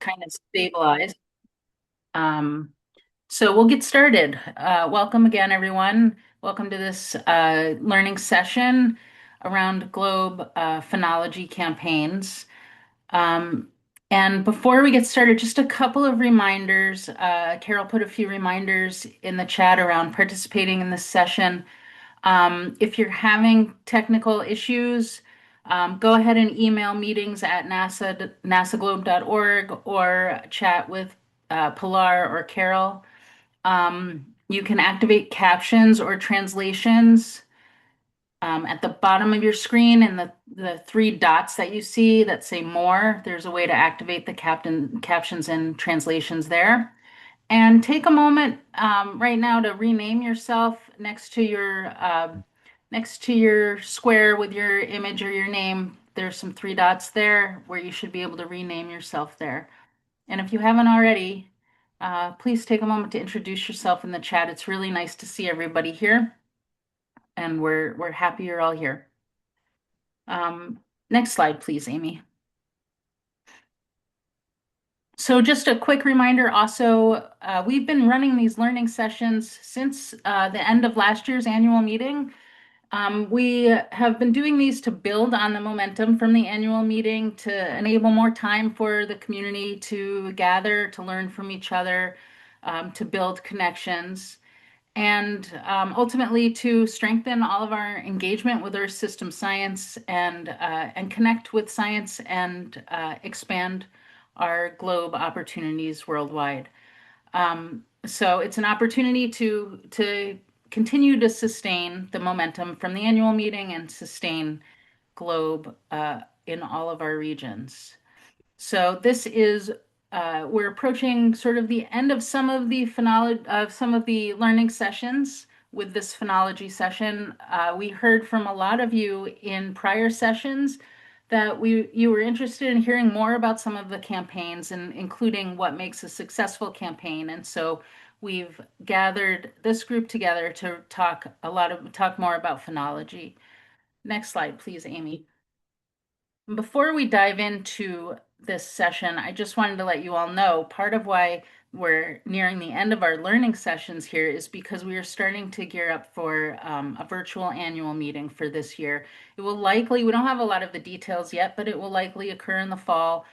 kind of stabilized. Um, so we'll get started. Welcome again, everyone. Welcome to this learning session around globe phenology campaigns. Um, and before we get started, just a couple of reminders. Carol put a few reminders in the chat around participating in this session. If you're having technical issues, go ahead and email meetings at nasaglobe.org or chat with Pilar or Carol. You can activate captions or translations at the bottom of your screen and the three dots that you see that say more. There's a way to activate the captions and translations there. And take a moment right now to rename yourself next to your square with your image or your name. There's some three dots there where you should be able to rename yourself there. And if you haven't already, please take a moment to introduce yourself in the chat. It's really nice to see everybody here, and we're happy you're all here. Next slide, please, Amy. So just a quick reminder also, we've been running these learning sessions since the end of last year's annual meeting. We have been doing these to build on the momentum from the annual meeting to enable more time for the community to gather, to learn from each other, to build connections, and ultimately to strengthen all of our engagement with Earth system science and connect with science and expand our globe opportunities worldwide. So it's an opportunity to continue to sustain the momentum from the annual meeting and sustain globe in all of our regions. So this is we're approaching sort of the end of some of the learning sessions with this phenology session. We heard from a lot of you in prior sessions that you were interested in hearing more about some of the campaigns and including what makes a successful campaign. And so we've gathered this group together to talk more about phenology. Next slide, please, Amy. Before we dive into this session, I just wanted to let you all know part of why we're nearing the end of our learning sessions here is because we are starting to gear up for a virtual annual meeting for this year. It will likely, we don't have a lot of the details yet, but it will likely occur in the fall.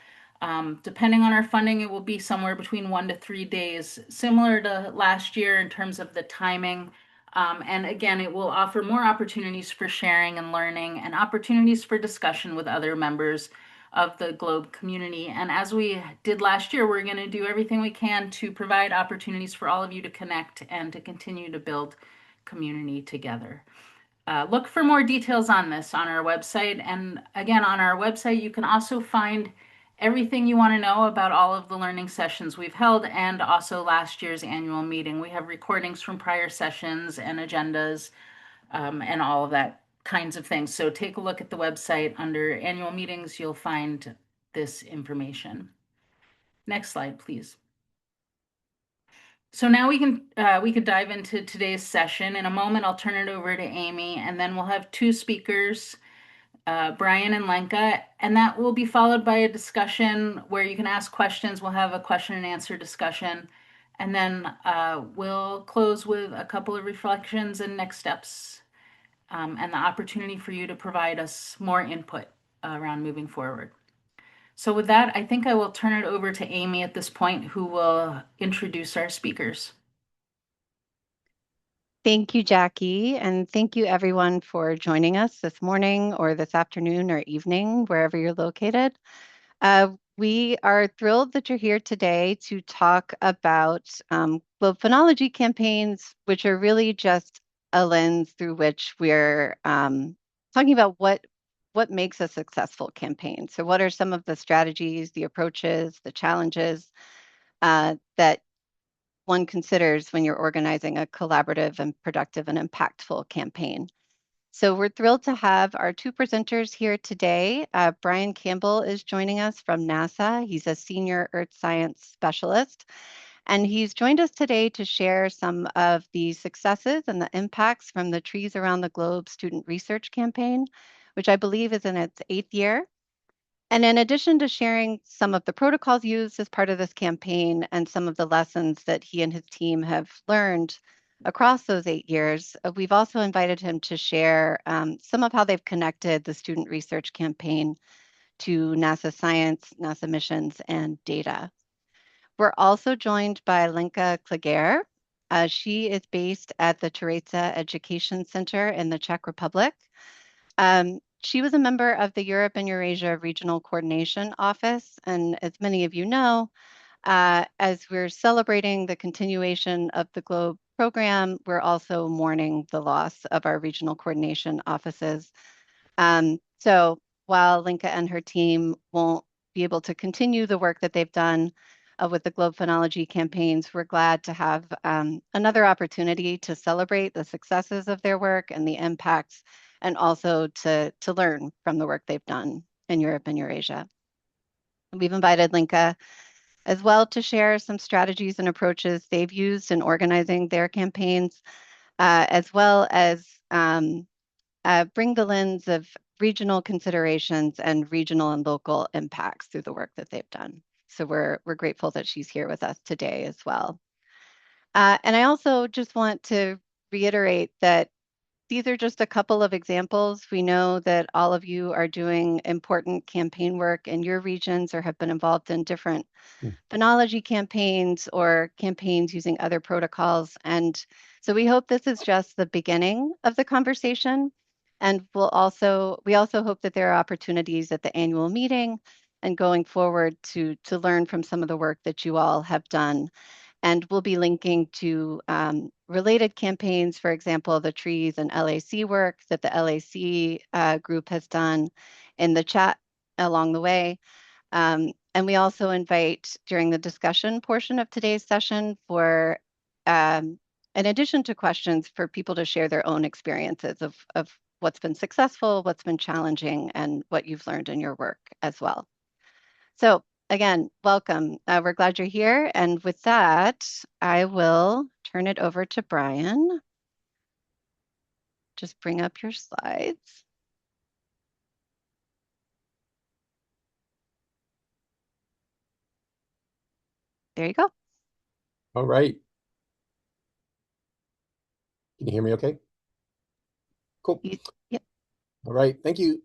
Depending on our funding, it will be somewhere between 1 to 3 days, similar to last year in terms of the timing. And again, it will offer more opportunities for sharing and learning and opportunities for discussion with other members of the Globe community. And as we did last year, we're going to do everything we can to provide opportunities for all of you to connect and to continue to build community together. Look for more details on this on our website. And again, on our website, you can also find everything you want to know about all of the learning sessions we've held and also last year's annual meeting. We have recordings from prior sessions and agendas and all of that kinds of things. So take a look at the website under annual meetings. You'll find this information. Next slide, please. So now we could dive into today's session. In a moment, I'll turn it over to Amy, and then we'll have two speakers, Brian and Lenka, and that will be followed by a discussion where you can ask questions. We'll have a question and answer discussion, and then we'll close with a couple of reflections and next steps, and the opportunity for you to provide us more input around moving forward. So with that, I think I will turn it over to Amy at this point, who will introduce our speakers. Thank you, Jackie, and thank you everyone for joining us this morning or this afternoon or evening, wherever you're located. We are thrilled that you're here today to talk about globe phenology campaigns, which are really just a lens through which we're talking about what makes a successful campaign. So what are some of the strategies, the approaches, the challenges that one considers when you're organizing a collaborative and productive and impactful campaign. So we're thrilled to have our two presenters here today. Brian Campbell is joining us from NASA. He's a senior earth science specialist, and he's joined us today to share some of the successes and the impacts from the Trees Around the Globe student research campaign, which I believe is in its 8th year. And in addition to sharing some of the protocols used as part of this campaign and some of the lessons that he and his team have learned across those 8 years, we've also invited him to share some of how they've connected the student research campaign to NASA science, NASA missions, and data. We're also joined by Lenka Kleger. She is based at the Teresa Education Center in the Czech Republic. She was a member of the Europe and Eurasia Regional Coordination Office. And as many of you know, as we're celebrating the continuation of the GLOBE program, we're also mourning the loss of our regional coordination offices. So while Linka and her team won't be able to continue the work that they've done with the Globe Phenology campaigns, we're glad to have another opportunity to celebrate the successes of their work and the impacts, and also to learn from the work they've done in Europe and Eurasia. We've invited Linka as well to share some strategies and approaches they've used in organizing their campaigns, as well as bring the lens of regional considerations and regional and local impacts through the work that they've done. So we're grateful that she's here with us today as well. And I also just want to reiterate that these are just a couple of examples. We know that all of you are doing important campaign work in your regions or have been involved in different phenology campaigns or campaigns using other protocols. And so we hope this is just the beginning of the conversation. And we also hope that there are opportunities at the annual meeting and going forward to learn from some of the work that you all have done. And we'll be linking to related campaigns, for example, the trees and LAC work that the LAC group has done in the chat along the way. And we also invite during the discussion portion of today's session for, in addition to questions, for people to share their own experiences of what's been successful, what's been challenging, and what you've learned in your work as well. So again, welcome. We're glad you're here. And with that, I will turn it over to Brian. Just bring up your slides. There you go. All right. Can you hear me okay? Cool. Yep. All right. Thank you.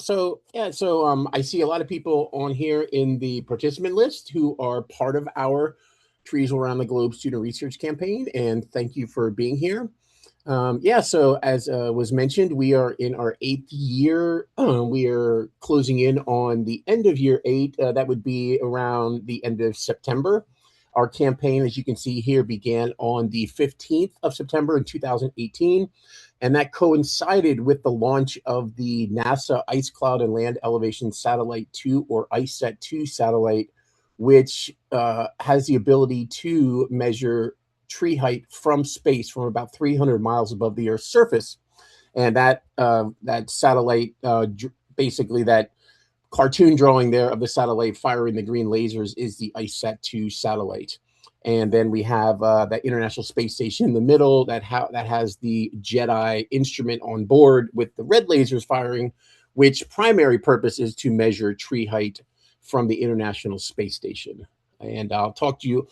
So I see a lot of people on here in the participant list who are part of our Trees Around the Globe student research campaign, and thank you for being here. So as was mentioned, we are in our 8th year. We are closing in on the end of year 8. That would be around the end of September. Our campaign, as you can see here, began on the 15th of September in 2018, and that coincided with the launch of the NASA Ice Cloud and Land Elevation Satellite 2, or ICESat-2 satellite, which has the ability to measure tree height from space from about 300 miles above the Earth's surface. And that satellite, basically that cartoon drawing there of the satellite firing the green lasers, is the ICESat-2 satellite. And then we have that International Space Station in the middle that has the JEDI instrument on board with the red lasers firing, which primary purpose is to measure tree height from the International Space Station. And I'll talk to you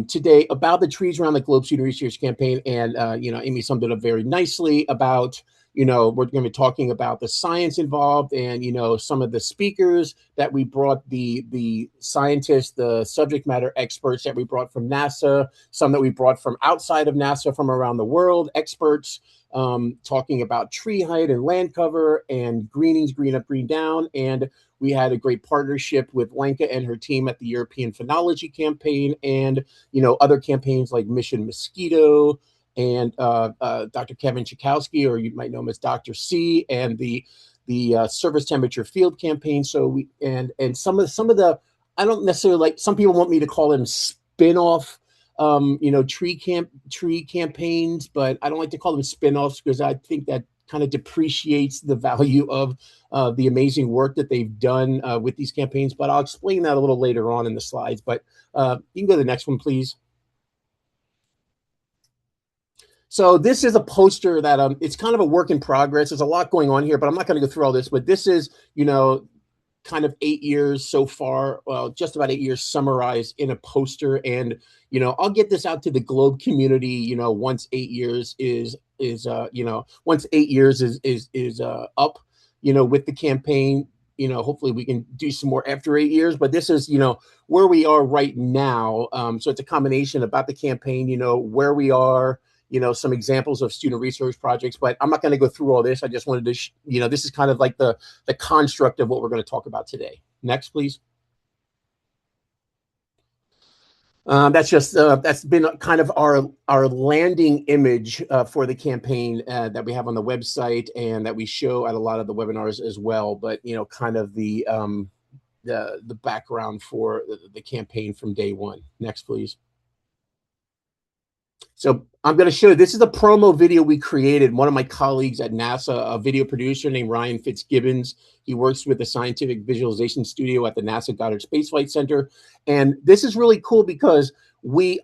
today about the Trees Around the Globe student research campaign. And, Amy summed it up very nicely about, we're going to be talking about the science involved and, some of the speakers that we brought, the scientists, the subject matter experts that we brought from NASA, some that we brought from outside of NASA, from around the world, experts talking about tree height and land cover and greenings, green up, green down. And we had a great partnership with Lenka and her team at the European Phenology campaign and, other campaigns like Mission Mosquito and Dr. Kevin Chakowski, or you might know him as Dr. C, and the surface temperature field campaign. So we and some of the, I don't necessarily like, some people want me to call them spin-off tree campaigns, but I don't like to call them spin-offs because I think that kind of depreciates the value of the amazing work that they've done with these campaigns. But I'll explain that a little later on in the slides. But you can go to the next one, please. So this is a poster that it's kind of a work in progress. There's a lot going on here, but I'm not going to go through all this. But this is, kind of 8 years so far, well, just about 8 years summarized in a poster. And, I'll get this out to the Globe community, once 8 years once 8 years is up, with the campaign. Hopefully we can do some more after 8 years, but this is, where we are right now. So it's a combination about the campaign, where we are, some examples of student research projects, but I'm not going to go through all this. I just wanted to, this is kind of like the construct of what we're going to talk about today. Next, please. That's been kind of our landing image for the campaign that we have on the website and that we show at a lot of the webinars as well. But kind of the background for the campaign from day one. Next, please. So I'm going to show you, this is a promo video we created. One of my colleagues at NASA, a video producer named Ryan Fitzgibbons, he works with the Scientific Visualization Studio at the NASA Goddard Space Flight Center. And this is really cool because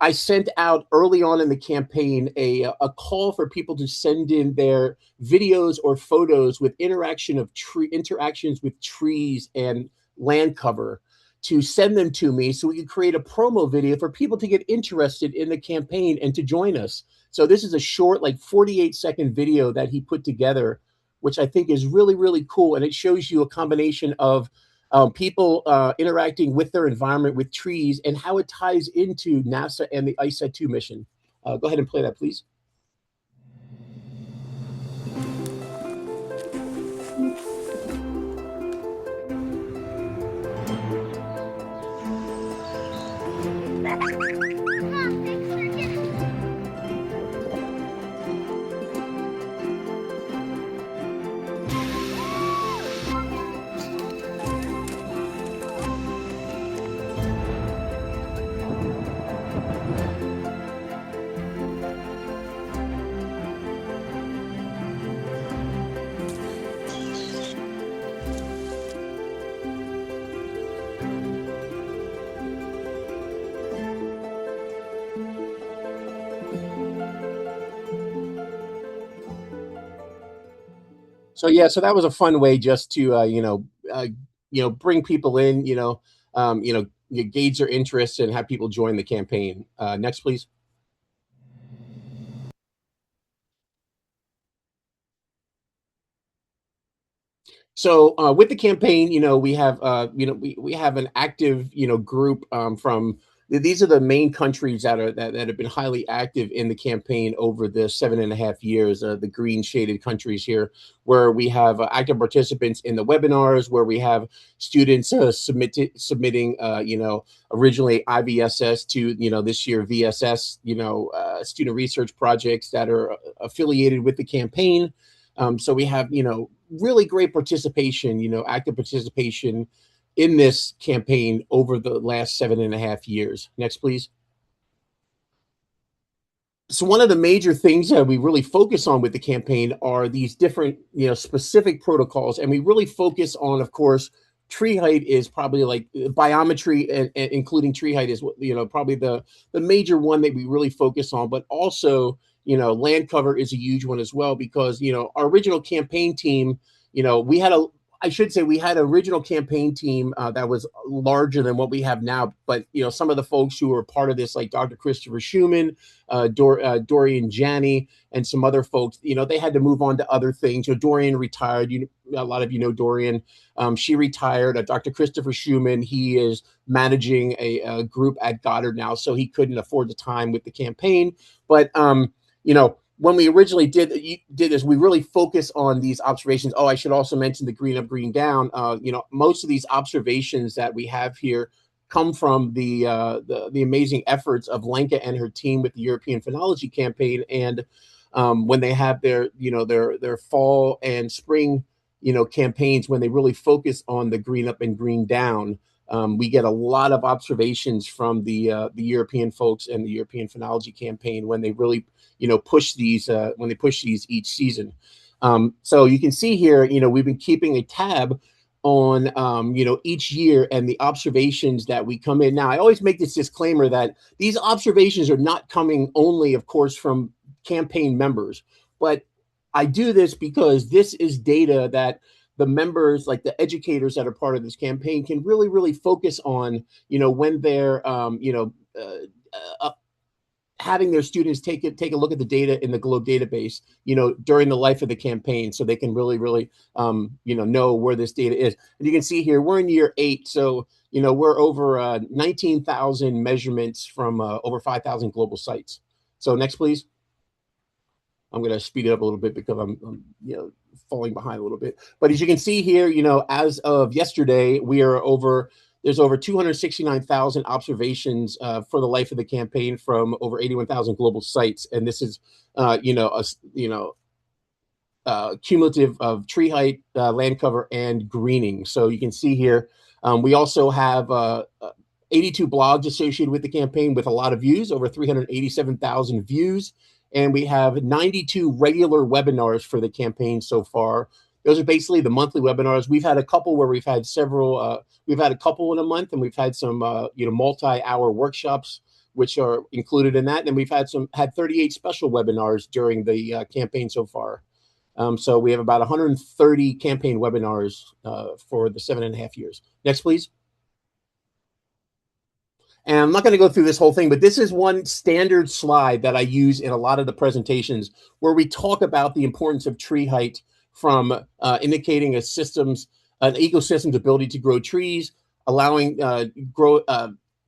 I sent out early on in the campaign a call for people to send in their videos or photos with interactions with trees and land cover, to send them to me so we could create a promo video for people to get interested in the campaign and to join us. So this is a short, like 48-second video that he put together, which I think is really, really cool. And it shows you a combination of people interacting with their environment, with trees, and how it ties into NASA and the ICET-2 mission. Go ahead and play that, please. So yeah, so that was a fun way just to bring people in, you gauge their interest and have people join the campaign. Next, please. So with the campaign, we have we have an active group from these are the main countries that have been highly active in the campaign over the 7.5 years. The green shaded countries here, where we have active participants in the webinars, where we have students submitting originally IVSS to this year VSS student research projects that are affiliated with the campaign. So we have really great participation, active participation in this campaign over the last 7.5 years. Next, please. So one of the major things that we really focus on with the campaign are these different, specific protocols. And we really focus on, of course, tree height is probably like biometry and including tree height is probably the major one that we really focus on, but also land cover is a huge one as well, because our original campaign team, we had an original campaign team that was larger than what we have now. But some of the folks who were part of this, like Dr. Christopher Schumann, Dorian Janney, and some other folks, they had to move on to other things. Dorian retired. A lot of Dorian. She retired. Dr. Christopher Schumann, he is managing a group at Goddard now, so he couldn't afford the time with the campaign. But when we originally did this, we really focus on these observations. Oh, I should also mention the green up, green down. Most of these observations that we have here come from the amazing efforts of Lenka and her team with the European Phenology campaign. And when they have their fall and spring campaigns, when they really focus on the green up and green down, we get a lot of observations from the European folks and the European Phenology campaign when they really push these each season. So you can see here, we've been keeping a tab on each year and the observations that we come in. Now, I always make this disclaimer that these observations are not coming only, of course, from campaign members, but I do this because this is data that the members, like the educators that are part of this campaign, can really focus on, when they're, having their students take a look at the data in the Globe database, during the life of the campaign, so they can really know where this data is. And you can see here we're in year 8, so we're over 19,000 measurements from over 5,000 global sites. So next, please. I'm going to speed it up a little bit because I'm falling behind a little bit. But as you can see here, as of yesterday, there's over 269,000 observations for the life of the campaign from over 81,000 global sites, and this is cumulative of tree height, land cover, and greening. So you can see here, we also have 82 blogs associated with the campaign with a lot of views, over 387,000 views. And we have 92 regular webinars for the campaign so far. Those are basically the monthly webinars. We've had a couple where we've had several, we've had a couple in a month, and we've had some, multi-hour workshops, which are included in that. And we've had 38 special webinars during the campaign so far. So we have about 130 campaign webinars for the 7.5 years. Next, please. And I'm not going to go through this whole thing, but this is one standard slide that I use in a lot of the presentations where we talk about the importance of tree height from indicating an ecosystem's ability to grow trees, allowing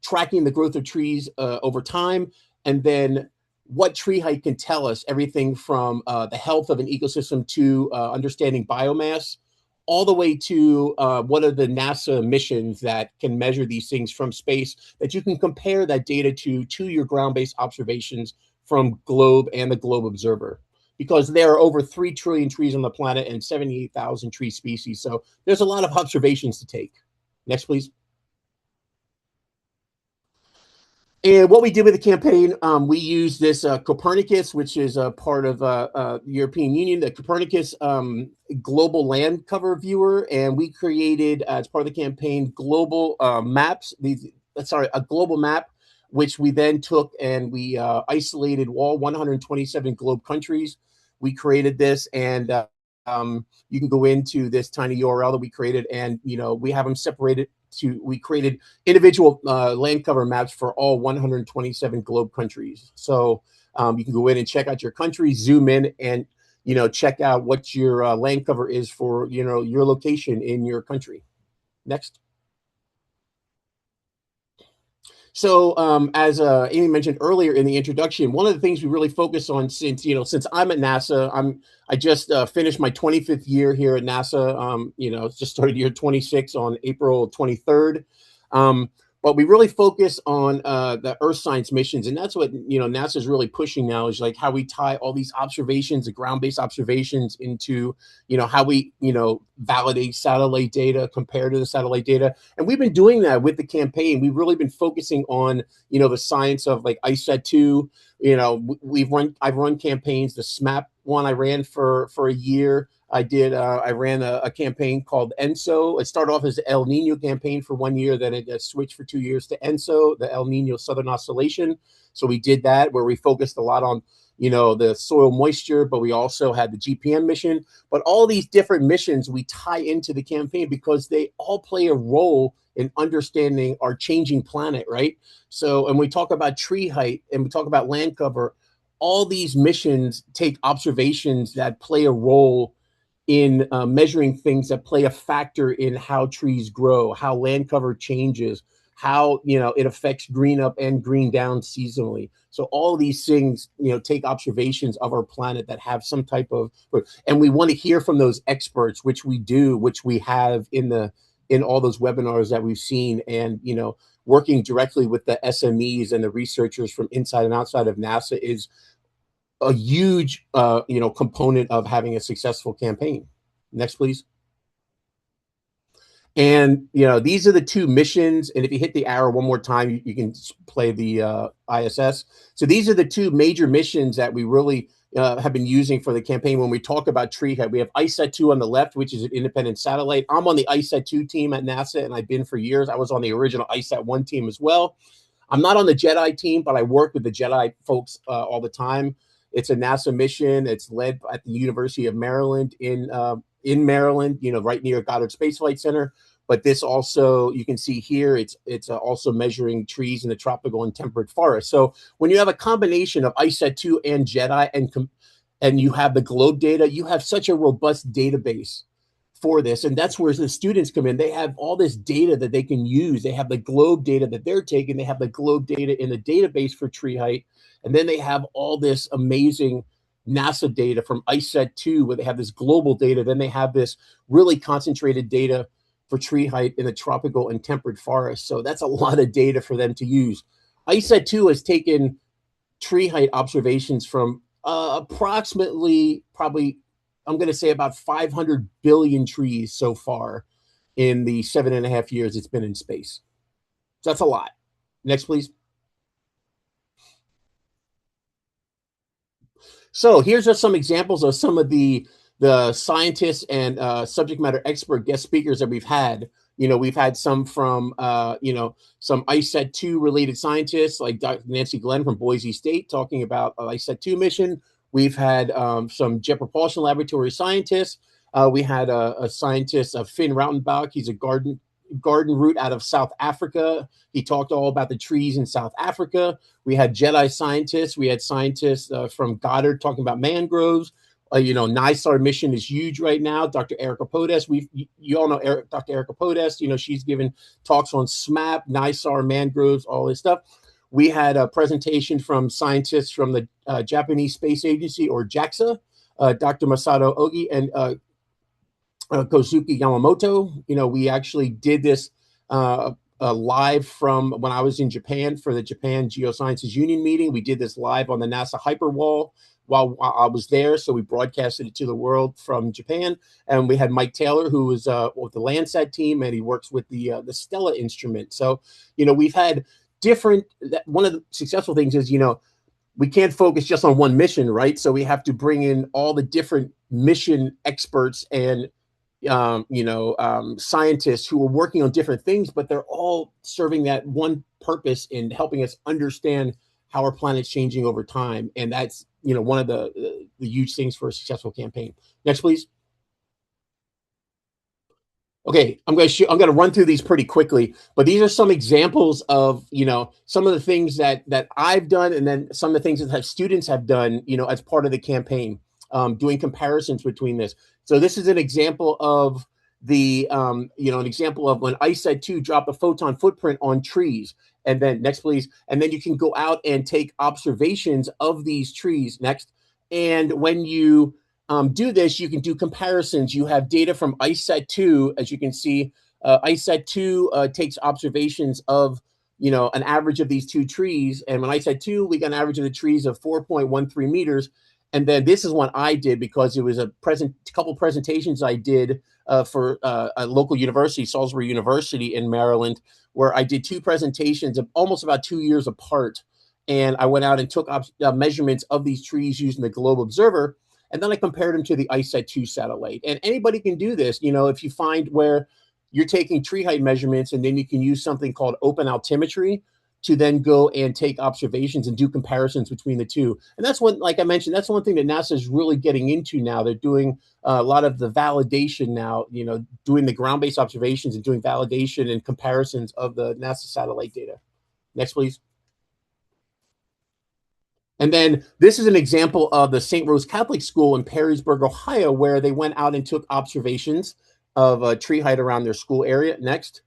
tracking the growth of trees over time, and then what tree height can tell us, everything from the health of an ecosystem to understanding biomass, all the way to what are the NASA missions that can measure these things from space, that you can compare that data to your ground-based observations from Globe and the Globe Observer. Because there are over 3 trillion trees on the planet and 78,000 tree species. So there's a lot of observations to take. Next, please. And what we did with the campaign, we used this Copernicus, which is a part of the European Union, the Copernicus global land cover viewer, and we created, as part of the campaign, global maps. A global map, which we then took and we isolated all 127 globe countries. We created this, and you can go into this tiny URL that we created, and we have them separated. We created individual land cover maps for all 127 globe countries. So you can go in and check out your country, zoom in, and check out what your land cover is for your location in your country. Next. So as Amy mentioned earlier in the introduction, one of the things we really focus on, since I'm at NASA, I just finished my 25th year here at NASA. Just started year 26 on April 23rd. But we really focus on the Earth science missions, and that's what NASA is really pushing now, is like how we tie all these observations, the ground-based observations, into how we validate satellite data, compare to the satellite data. And we've been doing that with the campaign. We've really been focusing on the science of like ISAT-2. I've run campaigns. The SMAP one I ran for a year. I ran a campaign called ENSO. It started off as the El Nino campaign for 1 year, then it switched for 2 years to ENSO, the El Nino Southern Oscillation. So we did that, where we focused a lot on the soil moisture, but we also had the GPM mission. But all these different missions we tie into the campaign because they all play a role in understanding our changing planet, right? So, and we talk about tree height and we talk about land cover. All these missions take observations that play a role in measuring things that play a factor in how trees grow, how land cover changes, how it affects green up and green down seasonally. So all of these things take observations of our planet that have some type of, and we want to hear from those experts, which we do, which we have in all those webinars that we've seen, and working directly with the SMEs and the researchers from inside and outside of NASA is a huge component of having a successful campaign. Next, please. And these are the 2 missions, and if you hit the arrow one more time, you can play the ISS. So these are the 2 major missions that we really have been using for the campaign. When we talk about tree height, we have ISAT-2 on the left, which is an independent satellite. I'm on the ISAT-2 team at NASA, and I've been for years. I was on the original ISAT-1 team as well. I'm not on the JEDI team, but I work with the JEDI folks all the time. It's a NASA mission. It's led at the University of Maryland in in Maryland, right near Goddard Space Flight Center. But this also, you can see here, it's also measuring trees in the tropical and temperate forest. So when you have a combination of ICET2 and JEDI and you have the globe data, you have such a robust database for this. And that's where the students come in. They have all this data that they can use. They have the globe data that they're taking. They have the globe data in the database for tree height. And then they have all this amazing NASA data from ICET2, where they have this global data. Then they have this really concentrated data for tree height in the tropical and temperate forest. So that's a lot of data for them to use. ICET2 has taken tree height observations from approximately, probably, I'm going to say about 500 billion trees so far in the 7.5 years it's been in space. So that's a lot. Next, please. So here's just some examples of some of the scientists and subject matter expert guest speakers that we've had. We've had some from, some ICET2 related scientists like Dr. Nancy Glenn from Boise State talking about ICET2 mission. We've had some Jet Propulsion Laboratory scientists. We had a scientist, Finn Rautenbach. He's a garden root out of South Africa. He talked all about the trees in South Africa. We had JEDI scientists. We had scientists from Goddard talking about mangroves. NISAR mission is huge right now. Dr. Erica Podes, you all know Dr. Erica Podes. She's given talks on SMAP, NISAR, mangroves, all this stuff. We had a presentation from scientists from the Japanese Space Agency, or JAXA, Dr. Masato Ogi and Kozuki Yamamoto. We actually did this live from when I was in Japan for the Japan Geosciences Union meeting. We did this live on the NASA Hyperwall while I was there. So we broadcasted it to the world from Japan. And we had Mike Taylor, who was with the Landsat team, and he works with the Stella instrument. So, we've had different, one of the successful things is, we can't focus just on one mission, right? So we have to bring in all the different mission experts and scientists who are working on different things, but they're all serving that one purpose in helping us understand how our planet's changing over time. And that's, one of the huge things for a successful campaign. Next, please. Okay, I'm going to run through these pretty quickly, but these are some examples of, some of the things that I've done, and then some of the things that students have done, as part of the campaign, doing comparisons between this. So this is an example of an example of when ICET2 dropped a photon footprint on trees. And then next, please. And then you can go out and take observations of these trees. Next. And when you do this, you can do comparisons. You have data from ICET2, as you can see. ICET2 takes observations of, an average of these two trees. And when ICET2, we got an average of the trees of 4.13 meters. And then this is one I did because it was a couple presentations I did for a local university, Salisbury University in Maryland, where I did two presentations of almost about 2 years apart. And I went out and took measurements of these trees using the Globe Observer. And then I compared them to the ICET2 satellite. And anybody can do this, if you find where you're taking tree height measurements, and then you can use something called open altimetry to then go and take observations and do comparisons between the two. And that's one, like I mentioned, that's one thing that NASA is really getting into now. They're doing a lot of the validation now, doing the ground-based observations and doing validation and comparisons of the NASA satellite data. Next, please. And then this is an example of the St. Rose Catholic School in Perrysburg, Ohio, where they went out and took observations of tree height around their school area. Next.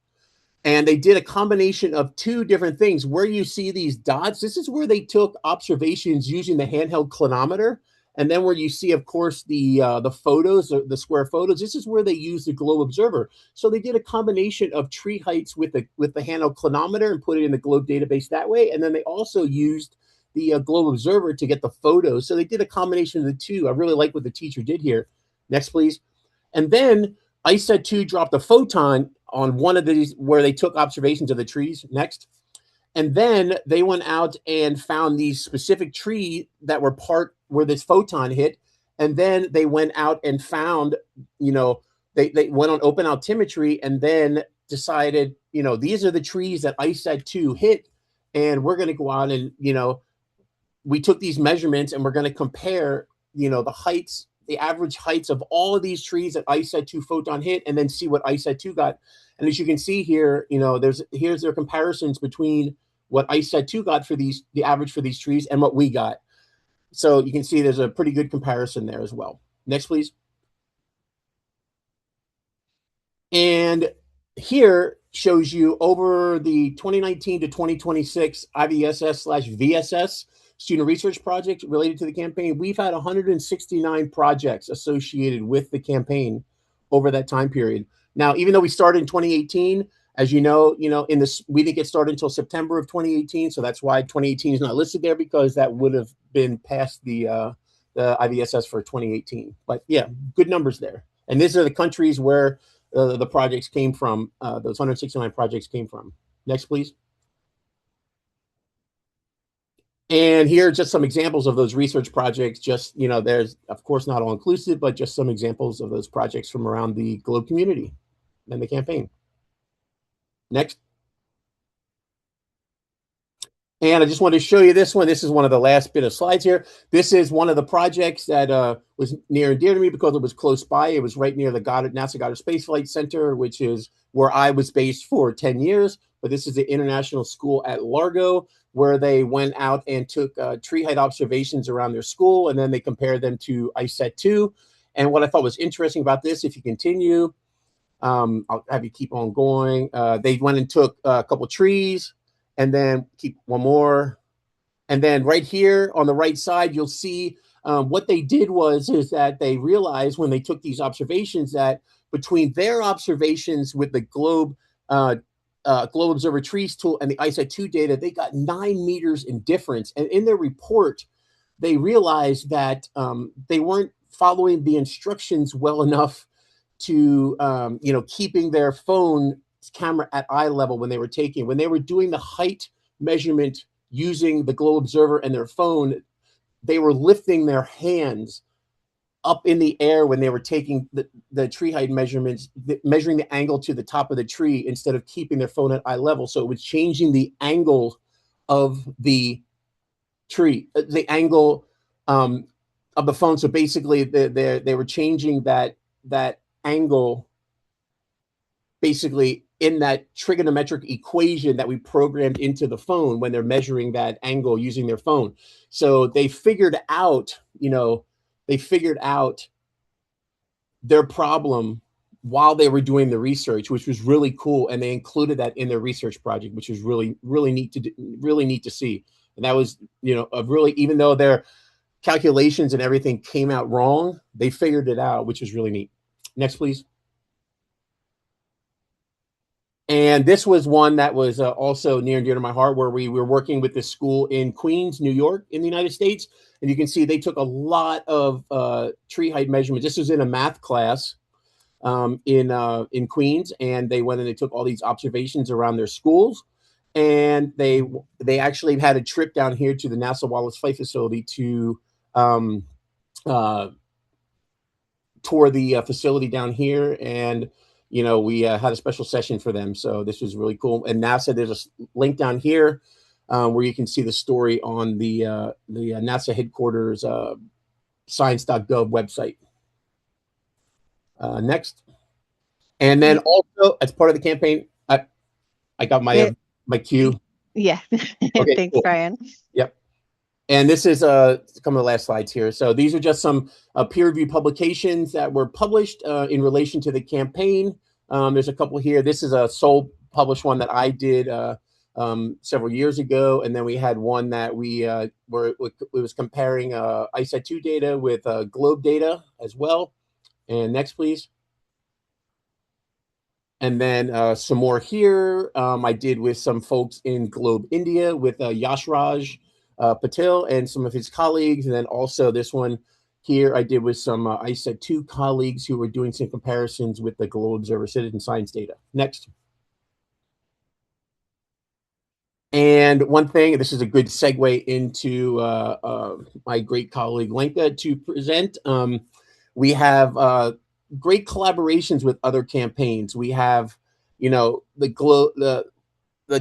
And they did a combination of two different things. Where you see these dots, this is where they took observations using the handheld clinometer. And then where you see, of course, the photos, the square photos, this is where they use the Globe Observer. So they did a combination of tree heights with the handheld clinometer and put it in the Globe database that way. And then they also used the Globe Observer to get the photos. So they did a combination of the two. I really like what the teacher did here. Next, please. And then ICET2 dropped a photon on one of these where they took observations of the trees. Next. And then they went out and found these specific trees that were part where this photon hit. And then they went out and found, they went on open altimetry and then decided, these are the trees that ICET2 hit. And we're going to go out and, we took these measurements and we're going to compare, the heights the average heights of all of these trees that ICET2 photon hit, and then see what ICET2 got. And as you can see here, here's their comparisons between what ICET2 got for the average for these trees and what we got. So you can see there's a pretty good comparison there as well. Next, please. And here shows you over the 2019 to 2026 IVSS/VSS student research project related to the campaign. We've had 169 projects associated with the campaign over that time period. Now, even though we started in 2018, as you know, in this, we didn't get started until September of 2018. So that's why 2018 is not listed there, because that would have been past the IVSS for 2018. But yeah, good numbers there. And these are the countries where the projects came from. Those 169 projects came from. Next, please. And here are just some examples of those research projects. Just, there's, of course, not all inclusive, but just some examples of those projects from around the Globe community and the campaign. Next. And I just wanted to show you this one. This is one of the last bit of slides here. This is one of the projects that was near and dear to me because it was close by. It was right near the NASA Goddard Space Flight Center, which is where I was based for 10 years. But this is the international school at Largo, where they went out and took tree height observations around their school, and then they compared them to ICET2. And what I thought was interesting about this, if you continue, I'll have you keep on going. They went and took a couple trees, and then keep one more. And then right here on the right side, you'll see what they did is that they realized when they took these observations that between their observations with the Globe Observer Trees tool and the ICET2 data, they got 9 meters in difference. And in their report, they realized that they weren't following the instructions well enough to, keeping their phone camera at eye level when they were doing the height measurement using the Globe Observer and their phone. They were lifting their hands up in the air when they were taking the tree height measurements, measuring the angle to the top of the tree instead of keeping their phone at eye level. So it was changing the angle of the tree, the angle of the phone. So basically they were changing that angle basically in that trigonometric equation that we programmed into the phone when they're measuring that angle using their phone. So they figured out, their problem while they were doing the research, which was really cool. And they included that in their research project, which was really, really neat to see. And that was, even though their calculations and everything came out wrong, they figured it out, which was really neat. Next, please. And this was one that was also near and dear to my heart, where we were working with this school in Queens, New York, in the United States. And you can see they took a lot of tree height measurements. This was in a math class in Queens, and they went and they took all these observations around their schools. And they actually had a trip down here to the NASA Wallace Flight Facility to tour the facility down here. And we had a special session for them. So this was really cool. And NASA, there's a link down here where you can see the story on the NASA headquarters science.gov website. Next. And then also, as part of the campaign, I got my cue. Yeah. Okay, Thanks, cool. Brian. Yep. And this is some of the last slides here. So these are just some peer-reviewed publications that were published in relation to the campaign. There's a couple here. This is a sole published one that I did several years ago. And then we had one that it was comparing ICET2 data with Globe data as well. And next, please. And then some more here I did with some folks in Globe, India, with Yashraj Patel and some of his colleagues. And then also this one here I did with some ICET2 colleagues who were doing some comparisons with the Globe Observer citizen science data. Next. And one thing, this is a good segue into my great colleague Lenka to present. We have great collaborations with other campaigns. We have, the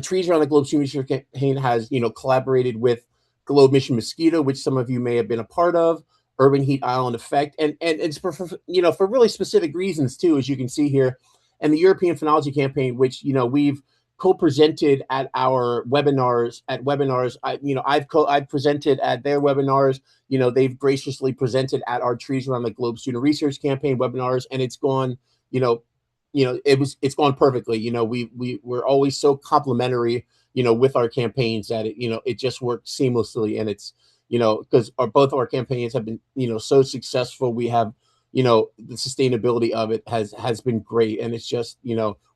Trees Around the Globe Student Research Campaign has, collaborated with Globe Mission Mosquito, which some of you may have been a part of. urban heat island effect, and it's for really specific reasons too, as you can see here. And the European Phenology Campaign, which we've co-presented at our webinars. I've presented at their webinars. They've graciously presented at our Trees Around the Globe Student Research Campaign webinars, and it's gone it's gone perfectly. We're always so complimentary with our campaigns that it just works seamlessly. And it's because both of our campaigns have been so successful. We have the sustainability of it has been great. And it's just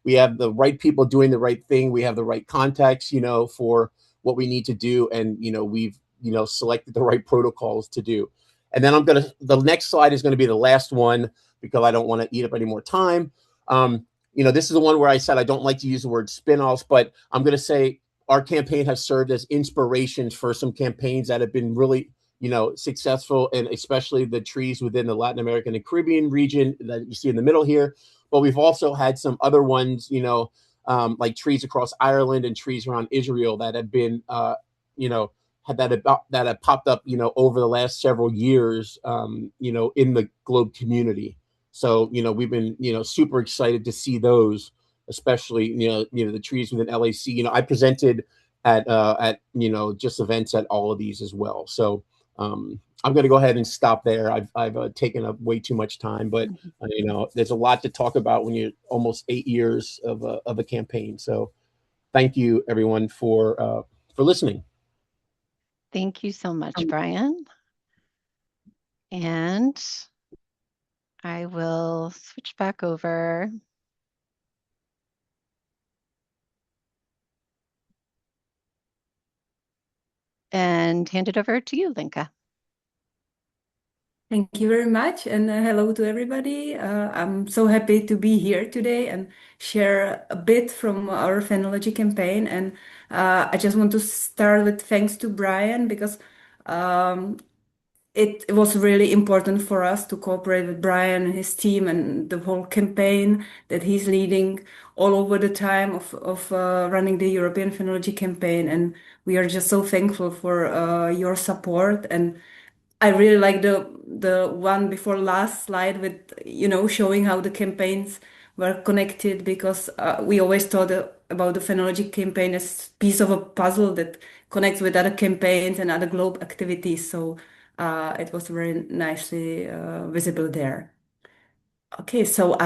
we have the right people doing the right thing. We have the right contacts for what we need to do. And we've selected the right protocols to do. And then the next slide is going to be the last one, because I don't want to eat up any more time. This is the one where I said I don't like to use the word spin-offs, but I'm going to say our campaign has served as inspirations for some campaigns that have been really successful, and especially the trees within the Latin American and Caribbean region that you see in the middle here. But we've also had some other ones, like trees across Ireland and trees around Israel that have been, that have popped up, over the last several years, in the Globe community. So, we've been, super excited to see those, especially, the trees within LAC. I presented at just events at all of these as well. So I'm going to go ahead and stop there. I've taken up way too much time, but there's a lot to talk about when you're almost 8 years of a campaign. So thank you everyone for listening. Thank you so much, Brian. And I will switch back over. And hand it over to you, Lenka. Thank you very much, and hello to everybody. I'm so happy to be here today and share a bit from our Phenology campaign. And I just want to start with thanks to Brian, because it was really important for us to cooperate with Brian and his team and the whole campaign that he's leading all over the time of running the European Phenology campaign. And we are just so thankful for your support. And I really like the one before last slide with showing how the campaigns were connected, because we always thought about the Phenology campaign as piece of a puzzle that connects with other campaigns and other globe activities. So it was very nicely visible there. Okay, so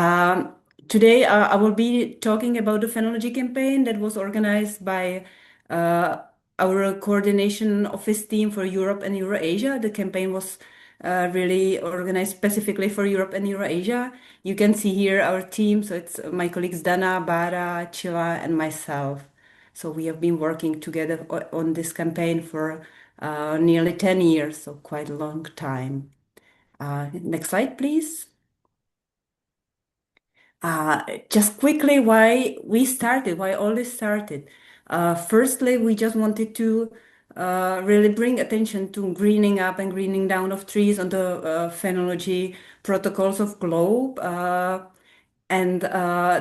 today I will be talking about the Phenology campaign that was organized by our coordination office team for Europe and Eurasia. The campaign was really organized specifically for Europe and Eurasia. You can see here our team. So it's my colleagues Dana, Bara, Chila, and myself. So we have been working together on this campaign for nearly 10 years, so quite a long time. Next slide, please. Just quickly, why we started, why all this started. Firstly, we just wanted to really bring attention to greening up and greening down of trees on the phenology protocols of Globe. And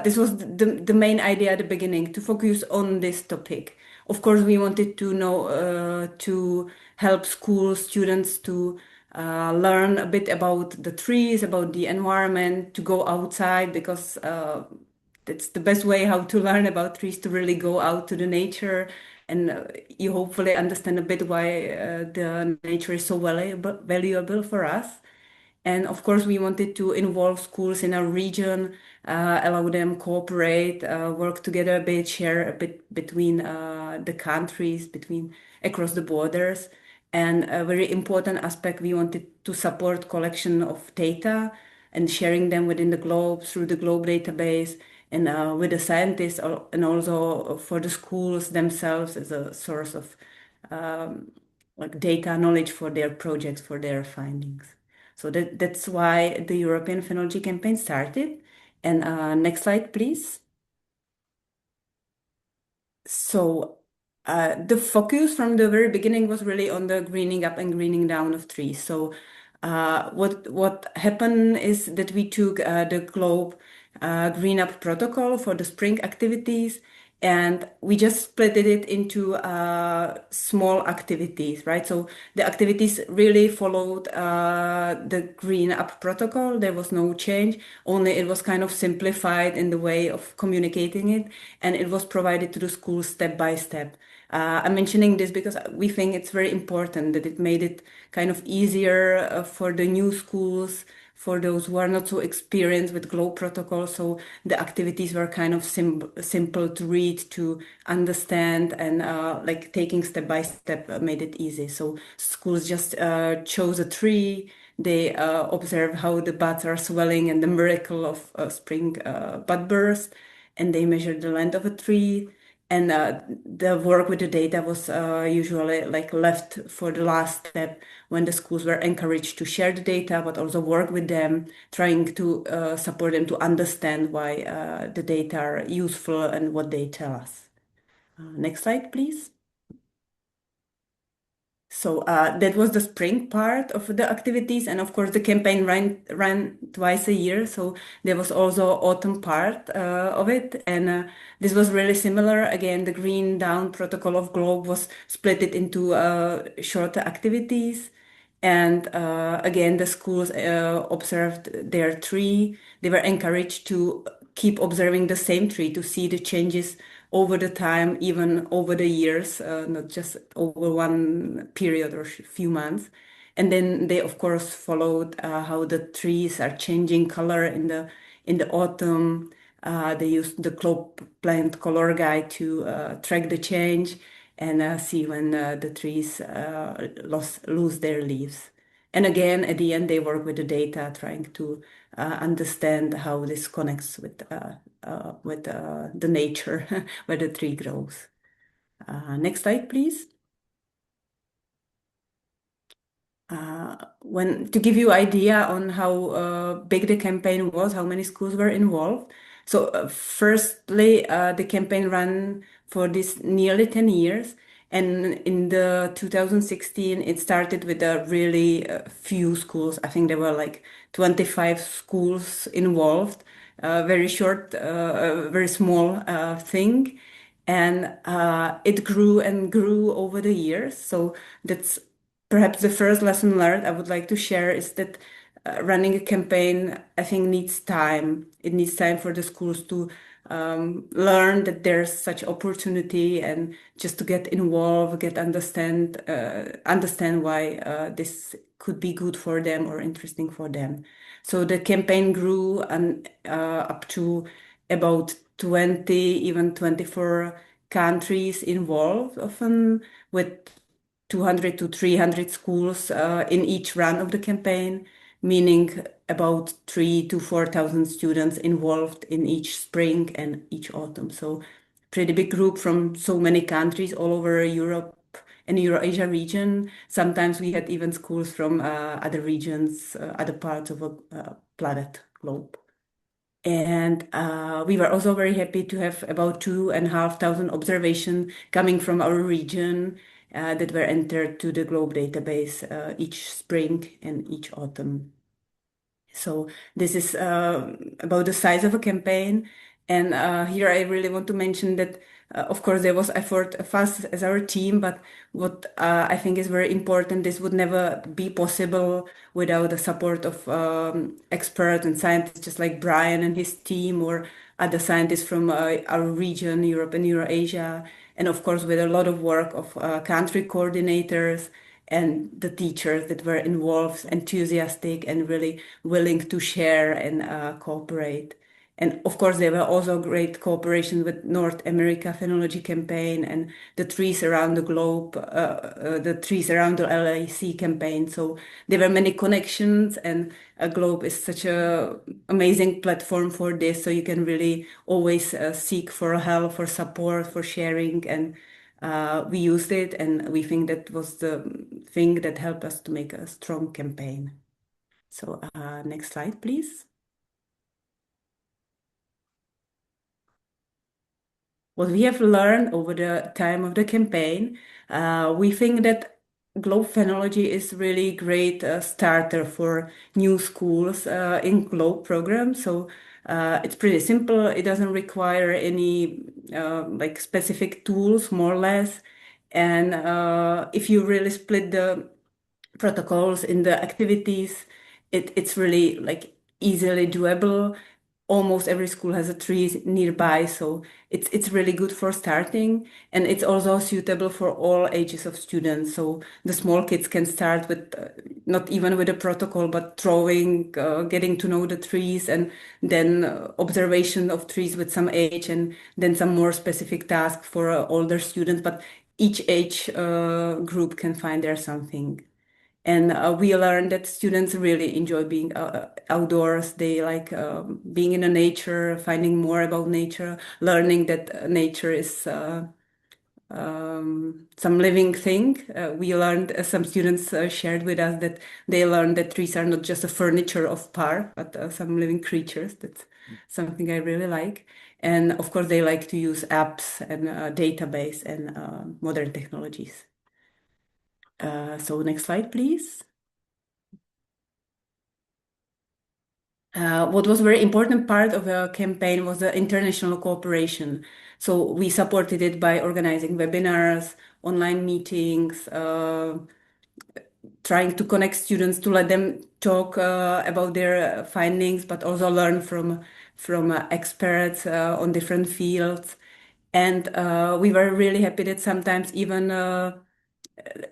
this was the main idea at the beginning, to focus on this topic. Of course, we wanted to know to help school students to learn a bit about the trees, about the environment, to go outside, because that's the best way how to learn about trees, to really go out to the nature. And you hopefully understand a bit why the nature is so valuable for us. And of course, we wanted to involve schools in our region, allow them cooperate, work together a bit, share a bit between the countries, between across the borders. And a very important aspect, we wanted to support collection of data and sharing them within the Globe, through the Globe database, and with the scientists, and also for the schools themselves as a source of like data knowledge for their projects, for their findings. So that's why the European Phenology campaign started. And next slide, please. So the focus from the very beginning was really on the greening up and greening down of trees. So what happened is that we took the Globe Green Up protocol for the spring activities, And we just split it into small activities, right? So the activities really followed the Green Up protocol. There was no change, only it was kind of simplified in the way of communicating it, and it was provided to the schools step by step. I'm mentioning this because we think it's very important that it made it kind of easier for the new schools, for those who are not so experienced with GLOBE protocol. So the activities were kind of simple to read, to understand, and like taking step by step made it easy. So schools just chose a tree. They observe how the buds are swelling and the miracle of spring bud burst, and they measure the length of a tree. And the work with the data was usually like left for the last step, when the schools were encouraged to share the data, but also work with them, trying to support them to understand why the data are useful and what they tell us. Next slide, please. So that was the spring part of the activities, and of course the campaign ran twice a year. So there was also autumn part of it, and this was really similar. Again, the Green Down protocol of Globe was split it into shorter activities, and again the schools observed their tree. They were encouraged to keep observing the same tree to see the changes over the time, even over the years, not just over one period or few months. And then they, of course, followed how the trees are changing color in the autumn. They used the globe plant color guide to track the change and see when the trees lose their leaves. And again, at the end, they work with the data, trying to understand how this connects with the nature where the tree grows. Next slide, please. When to give you idea on how big the campaign was, how many schools were involved. So firstly, the campaign ran for this nearly 10 years. And in the 2016, it started with a really few schools. I think there were like 25 schools involved. Very short, very small thing. And it grew and grew over the years. So that's perhaps the first lesson learned I would like to share is that running a campaign, I think, needs time. It needs time for the schools to learn that there's such opportunity, and just to get involved, understand why this could be good for them or interesting for them. So the campaign grew and up to about 20, even 24 countries involved, often with 200 to 300 schools in each run of the campaign, meaning about 3 to 4,000 students involved in each spring and each autumn. So pretty big group from so many countries all over Europe and Eurasia region. Sometimes we had even schools from other regions, other parts of a planet globe. And we were also very happy to have about 2,500 observations coming from our region that were entered to the GLOBE database each spring and each autumn. So this is about the size of a campaign. And here I really want to mention that, of course, there was effort of us as our team, but what I think is very important, this would never be possible without the support of experts and scientists, just like Brian and his team, or other scientists from our region, Europe and Eurasia, and of course with a lot of work of country coordinators and the teachers that were involved, enthusiastic and really willing to share and cooperate. And of course, there were also great cooperation with North America Phenology campaign and the trees around the globe, the trees around the LAC campaign. So there were many connections, and a globe is such a amazing platform for this. So you can really always seek for help, for support, for sharing, and we used it, and we think that was the thing that helped us to make a strong campaign. So next slide, please. What we have learned over the time of the campaign, we think that Globe Phenology is really great starter for new schools in Globe program. So It's pretty simple. It doesn't require any like specific tools, more or less. And if you really split the protocols in the activities, it's really like easily doable. Almost every school has a tree nearby, so it's really good for starting, and it's also suitable for all ages of students. So the small kids can start with not even with a protocol, but drawing, getting to know the trees, and then observation of trees with some age, and then some more specific task for older students. But each age group can find there something. And we learned that students really enjoy being outdoors. They like being in the nature, finding more about nature, learning that nature is some living thing. We learned, some students shared with us that they learned that trees are not just a furniture of park, but some living creatures. That's something I really like. And of course, they like to use apps and database and modern technologies. So next slide, please. What was a very important part of the campaign was the international cooperation. So we supported it by organizing webinars, online meetings, trying to connect students to let them talk about their findings, but also learn from experts on different fields. And we were really happy that sometimes even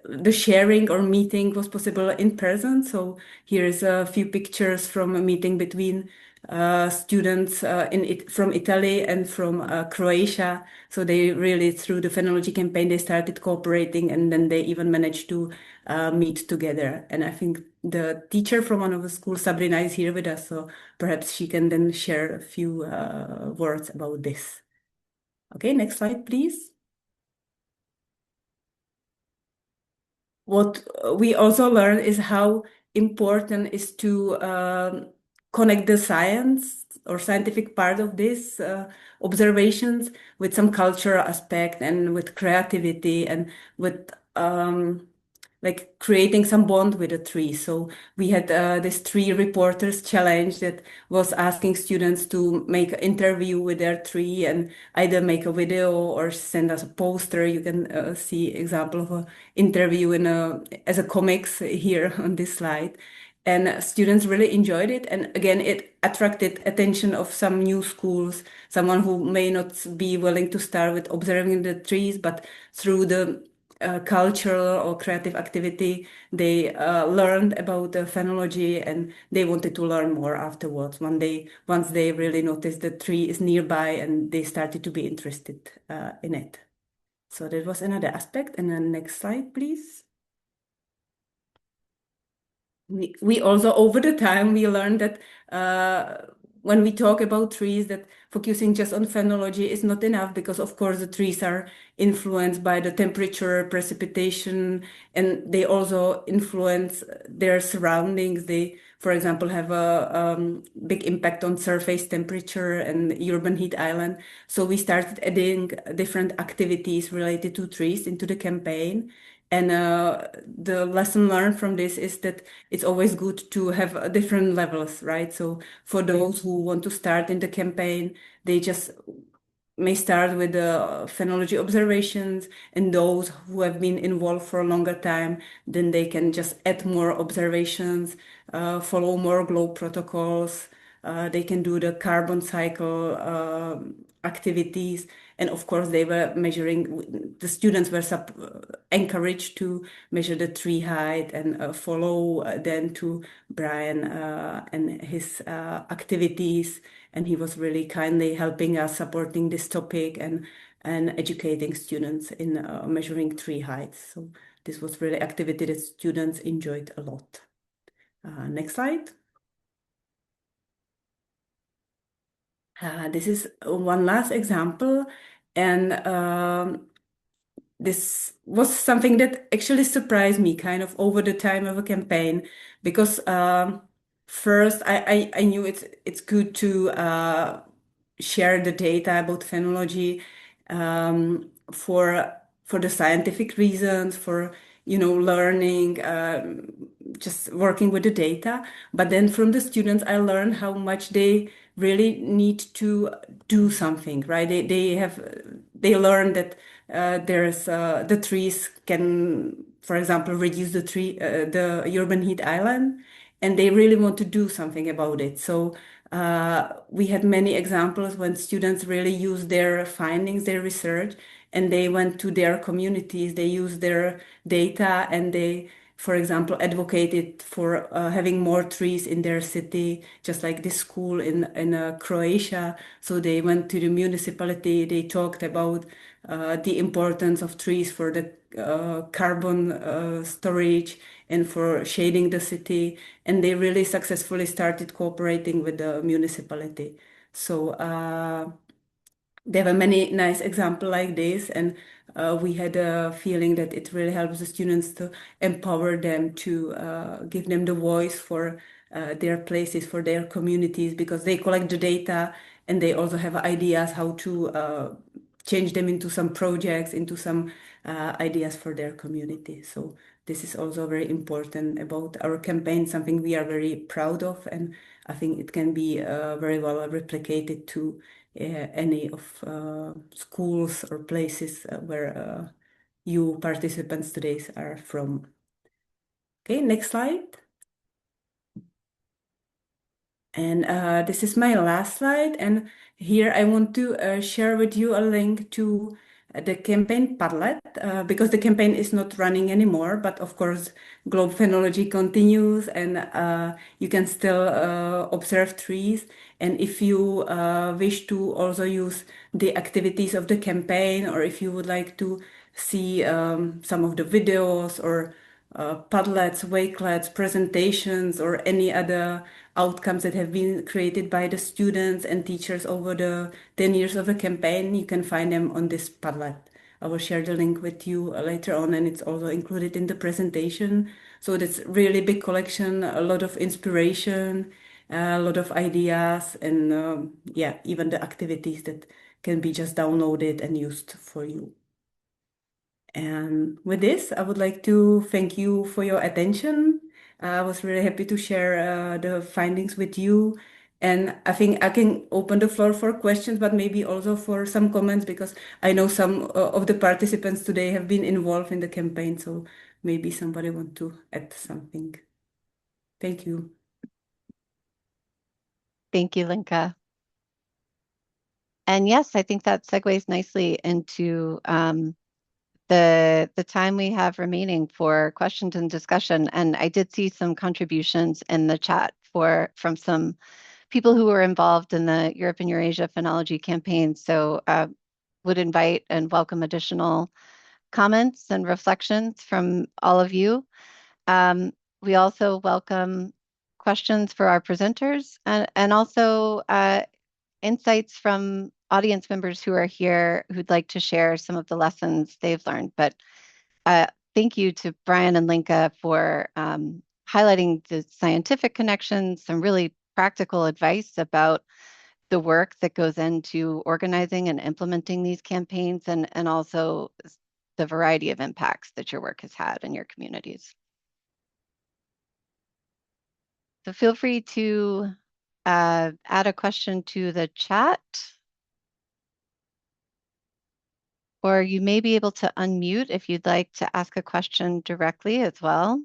the sharing or meeting was possible in person. So here's a few pictures from a meeting between students from Italy and from Croatia. So they really, through the Phenology campaign, they started cooperating, and then they even managed to meet together. And I think the teacher from one of the schools, Sabrina, is here with us, so perhaps she can then share a few words about this. Okay, next slide, please. What we also learn is how important is to connect the science or scientific part of this observations with some cultural aspect and with creativity and with like creating some bond with a tree. So we had this tree reporters challenge that was asking students to make an interview with their tree and either make a video or send us a poster. You can see example of a interview in as a comics here on this slide. And students really enjoyed it. And again, it attracted attention of some new schools, someone who may not be willing to start with observing the trees, but through the cultural or creative activity, they learned about the phenology and they wanted to learn more afterwards. Once they really noticed the tree is nearby and they started to be interested in it. So that was another aspect. And then next slide, please. We also, over the time, we learned that when we talk about trees, that focusing just on phenology is not enough because, of course, the trees are influenced by the temperature, precipitation, and they also influence their surroundings. They, for example, have a big impact on surface temperature and urban heat island. So we started adding different activities related to trees into the campaign. And the lesson learned from this is that it's always good to have different levels, right? So for those who want to start in the campaign, they just may start with the phenology observations, and those who have been involved for a longer time, then they can just add more observations, follow more globe protocols. They can do the carbon cycle activities. And of course, they were measuring, the students were encouraged to measure the tree height and follow then to Brian and his activities. And he was really kindly helping us, supporting this topic and educating students in measuring tree heights. So this was really activity that students enjoyed a lot. Next slide. This is one last example, and this was something that actually surprised me kind of over the time of a campaign because first I knew it's good to share the data about phenology for the scientific reasons, for learning, just working with the data. But then from the students, I learned how much they really need to do something, right? They learn that there's the trees can, for example, reduce the urban heat island, and they really want to do something about it. So we had many examples when students really use their findings, their research, and they went to their communities, they used their data, and they, for example, advocated for having more trees in their city, just like this school in Croatia. So they went to the municipality, they talked about the importance of trees for the carbon storage and for shading the city, and they really successfully started cooperating with the municipality. So there were many nice examples like this, and we had a feeling that it really helps the students to empower them, to give them the voice for their places, for their communities, because they collect the data and they also have ideas how to change them into some projects, into some ideas for their community. So this is also very important about our campaign, something we are very proud of, and I think it can be very well replicated to any of schools or places where you participants today are from. Okay, next slide. And this is my last slide. And here I want to share with you a link to the campaign Padlet, because the campaign is not running anymore, but of course, Globe Phenology continues, and you can still observe trees. And if you wish to also use the activities of the campaign, or if you would like to see some of the videos or Padlets, wakelets, presentations, or any other outcomes that have been created by the students and teachers over the 10 years of the campaign, you can find them on this Padlet. I will share the link with you later on, and it's also included in the presentation. So that's really big collection, a lot of inspiration, a lot of ideas, and yeah, even the activities that can be just downloaded and used for you. And with this, I would like to thank you for your attention. I was really happy to share the findings with you. And I think I can open the floor for questions, but maybe also for some comments, because I know some of the participants today have been involved in the campaign. So maybe somebody want to add something. Thank you. Thank you, Lenka. And yes, I think that segues nicely into the time we have remaining for questions and discussion. And I did see some contributions in the chat from some people who were involved in the Europe and Eurasia Phenology campaign. So would invite and welcome additional comments and reflections from all of you. We also welcome questions for our presenters, and also insights from audience members who are here who'd like to share some of the lessons they've learned. But thank you to Brian and Lenka for highlighting the scientific connections, some really practical advice about the work that goes into organizing and implementing these campaigns, and also the variety of impacts that your work has had in your communities. So feel free to add a question to the chat, or you may be able to unmute if you'd like to ask a question directly as well.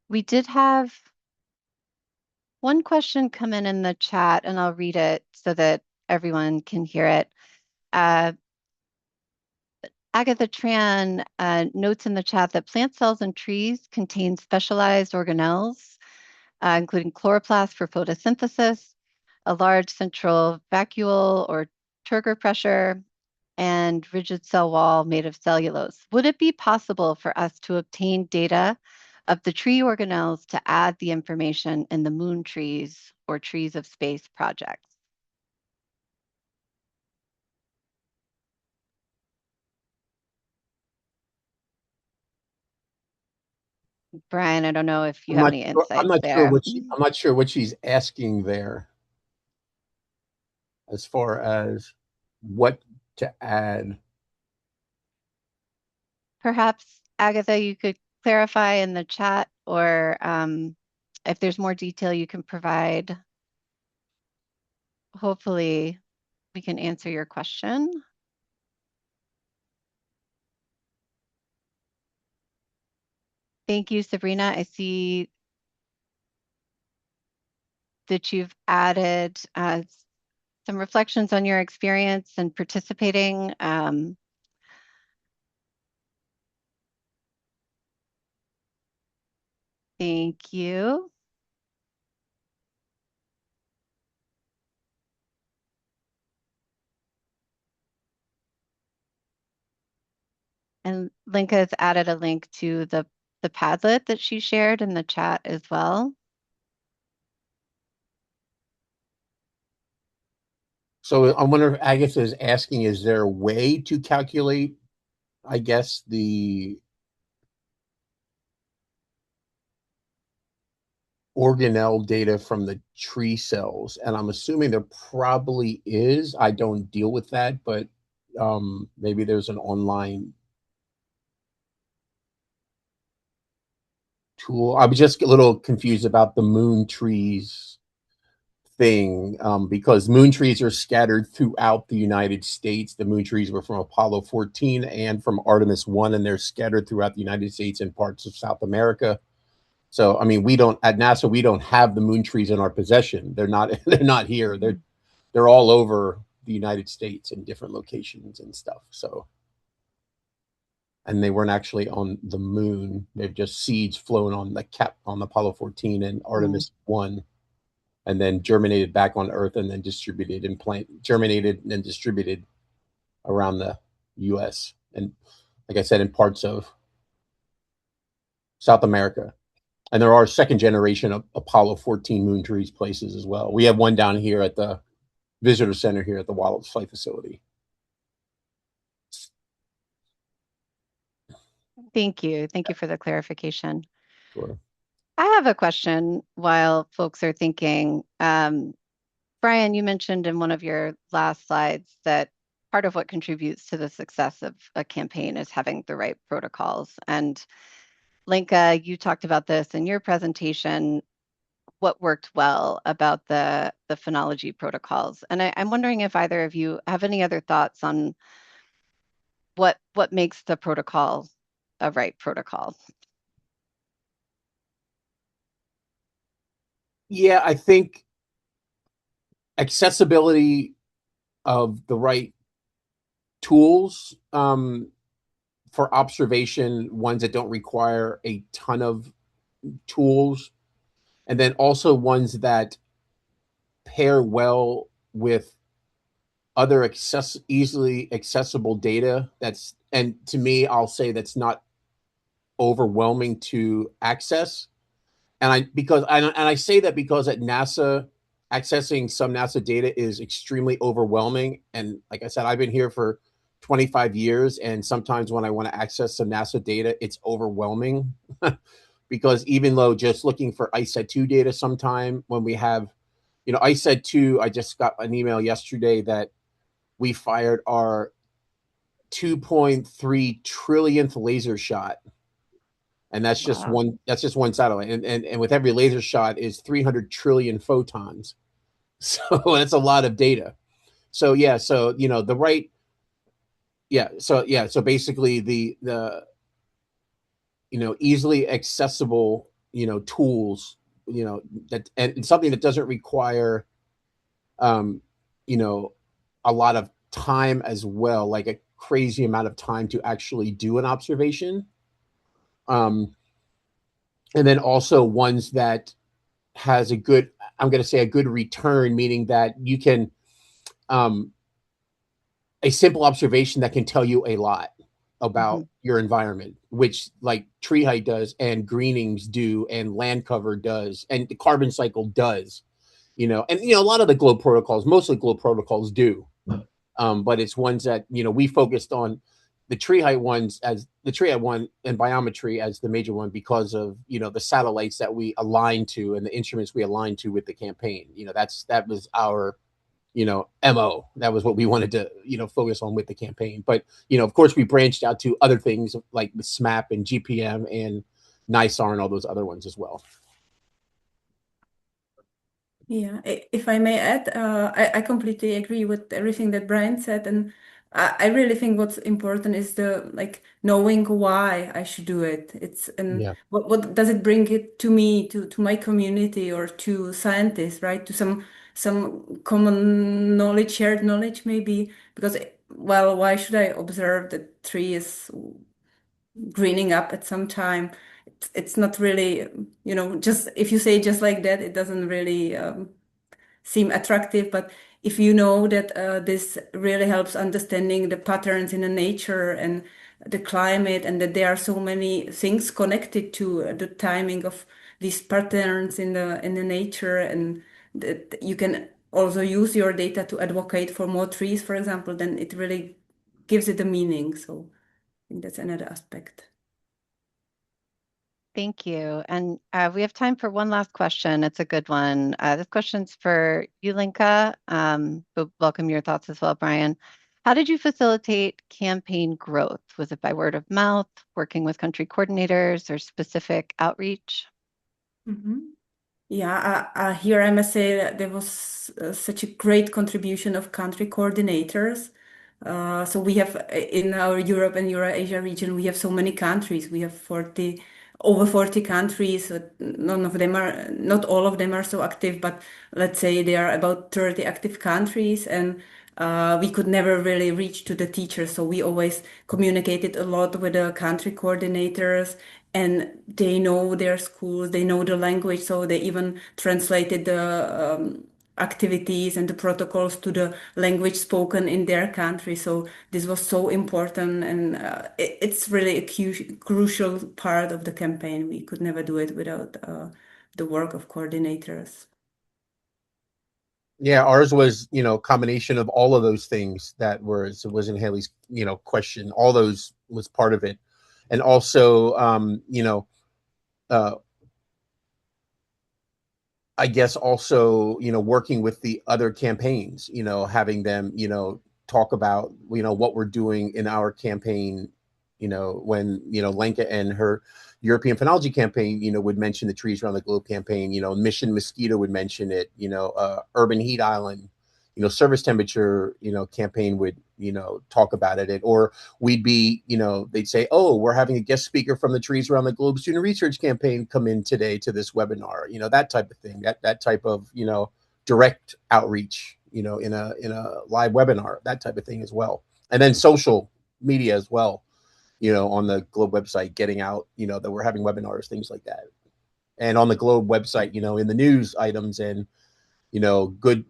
We did have one question come in the chat, and I'll read it so that everyone can hear it. Agatha Tran notes in the chat that plant cells and trees contain specialized organelles, including chloroplast for photosynthesis, a large central vacuole or turgor pressure, and rigid cell wall made of cellulose. Would it be possible for us to obtain data of the tree organelles to add the information in the moon trees or trees of space projects? Brian, I don't know if you have any I'm insights not sure there. what I'm not sure what she's asking there as far as what to add. Perhaps, Agatha, you could clarify in the chat, or if there's more detail you can provide, hopefully we can answer your question. Thank you, Sabrina. I see that you've added some reflections on your experience and participating. Thank you. And Lenka has added a link to the Padlet that she shared in the chat as well. So I wonder if Agatha is asking, is there a way to calculate, I guess, the organelle data from the tree cells? And I'm assuming there probably is. I don't deal with that, but maybe there's an online tool. I was just a little confused about the moon trees thing, because moon trees are scattered throughout the United States. The moon trees were from Apollo 14 and from Artemis 1, and they're scattered throughout the United States and parts of South America. So, I mean, we don't at NASA, we don't have the moon trees in our possession. They're not they're not here. They're all over the United States in different locations and stuff. So, and they weren't actually on the moon. They're just seeds flown on the Apollo 14 and Artemis 1, and then germinated back on Earth, and then germinated and then distributed around the U.S. and, like I said, in parts of South America. And there are second generation of Apollo 14 moon trees places as well. We have one down here at the visitor center here at the Wallops Flight Facility. Thank you. Thank you for the clarification. Sure. I have a question while folks are thinking. Brian, you mentioned in one of your last slides that part of what contributes to the success of a campaign is having the right protocols. And Lenka, you talked about this in your presentation, what worked well about the phenology protocols. And I'm wondering if either of you have any other thoughts on what makes the protocol a right protocol. Yeah, I think accessibility of the right tools, for observation, ones that don't require a ton of tools, and then also ones that pair well with other easily accessible data. And to me, I'll say that's not overwhelming to access. And I say that because at NASA, accessing some NASA data is extremely overwhelming. And like I said, I've been here for 25 years, and sometimes when I want to access some NASA data, it's overwhelming. Because even though just looking for ICET2 data, sometime when we have, ICET2, I just got an email yesterday that we fired our 2.3 trillionth laser shot, and that's just Wow. one satellite, and with every laser shot is 300 trillion photons. So that's a lot of data. So yeah, so the right, so basically the easily accessible tools, that, and something that doesn't require um you know a lot of time as well, like a crazy amount of time to actually do an observation, um and then also ones that has a good, I'm going to say, a good return, meaning that you can, um a simple observation that can tell you a lot about your environment, which like tree height does, and greenings do, and land cover does, and the carbon cycle does, and a lot of the globe protocols, mostly globe protocols do. But it's ones that we focused on the tree height ones as the tree height one and biometry as the major one because of the satellites that we align to and the instruments we align to with the campaign. That was our MO. That was what we wanted to focus on with the campaign. But of course, we branched out to other things like the SMAP and GPM and NISAR and all those other ones as well. Yeah, if I may add, I completely agree with everything that Brian said, and I really think what's important is the like knowing why I should do it. It's and Yeah. what does it bring it to me, to my community, or to scientists, right? To some common knowledge, shared knowledge, maybe. Because well, why should I observe the tree is greening up at some time? It's not really, just if you say just like that, it doesn't really seem attractive. But if you know that this really helps understanding the patterns in the nature and the climate, and that there are so many things connected to the timing of these patterns in the nature, and that you can also use your data to advocate for more trees, for example, then it really gives it a meaning. So I think that's another aspect. Thank you. And we have time for one last question. It's a good one. This question's for you, Lenka, but welcome your thoughts as well, Brian. How did you facilitate campaign growth? Was it by word of mouth, working with country coordinators, or specific outreach? Mhm. Yeah, here I must say that there was such a great contribution of country coordinators. So we have in our Europe and Eurasia region, we have so many countries. We have over 40 countries. Not all of them are so active, but let's say there are about 30 active countries, and we could never really reach to the teachers. So we always communicated a lot with the country coordinators, and they know their schools, they know the language, so they even translated the activities and the protocols to the language spoken in their country. So this was so important, and it's really a crucial part of the campaign. We could never do it without the work of coordinators. Yeah, ours was, combination of all of those things that was in Haley's, question. All those was part of it. And also, uh, I guess also, working with the other campaigns, having them, talk about, what we're doing in our campaign, when, Lenka and her European Phenology campaign, would mention the Trees Around the Globe campaign, Mission Mosquito would mention it, Urban Heat Island, service temperature, campaign would, talk about it. Or we'd be, they'd say, oh, we're having a guest speaker from the Trees Around the Globe Student Research Campaign come in today to this webinar, that type of thing, that type of, direct outreach, in a live webinar, that type of thing as well. And then social media as well, on the Globe website, getting out, that we're having webinars, things like that. And on the Globe website, in the news items and, good,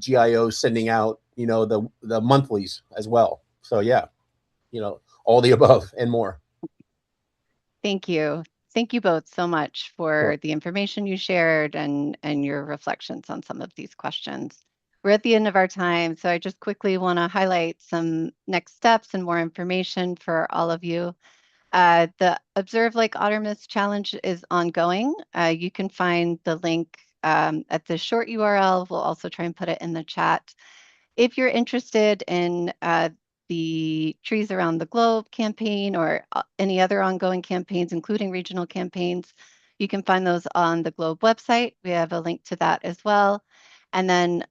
GIO sending out, the monthlies as well. So yeah, all the above and more. Thank you. Thank you both so much Sure. for the information you shared and your reflections on some of these questions. We're at the end of our time, so I just quickly want to highlight some next steps and more information for all of you. The Observe Lake Otter Mist Challenge is ongoing. You can find the link at the short URL. We'll also try and put it in the chat. If you're interested in the Trees Around the Globe campaign or any other ongoing campaigns, including regional campaigns, you can find those on the Globe website. We have a link to that as well. And then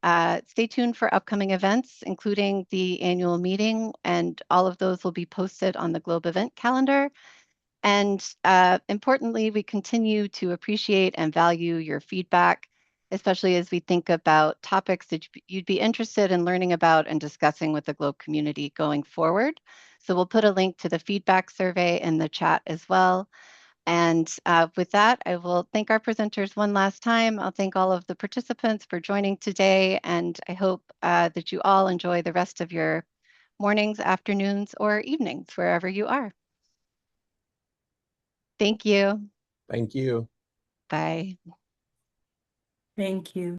stay tuned for upcoming events, including the annual meeting, and all of those will be posted on the Globe event calendar. And importantly, we continue to appreciate and value your feedback, especially as we think about topics that you'd be interested in learning about and discussing with the Globe community going forward. So we'll put a link to the feedback survey in the chat as well. And with that, I will thank our presenters one last time. I'll thank all of the participants for joining today, and I hope that you all enjoy the rest of your mornings, afternoons, or evenings, wherever you are. Thank you. Thank you. Bye. Thank you.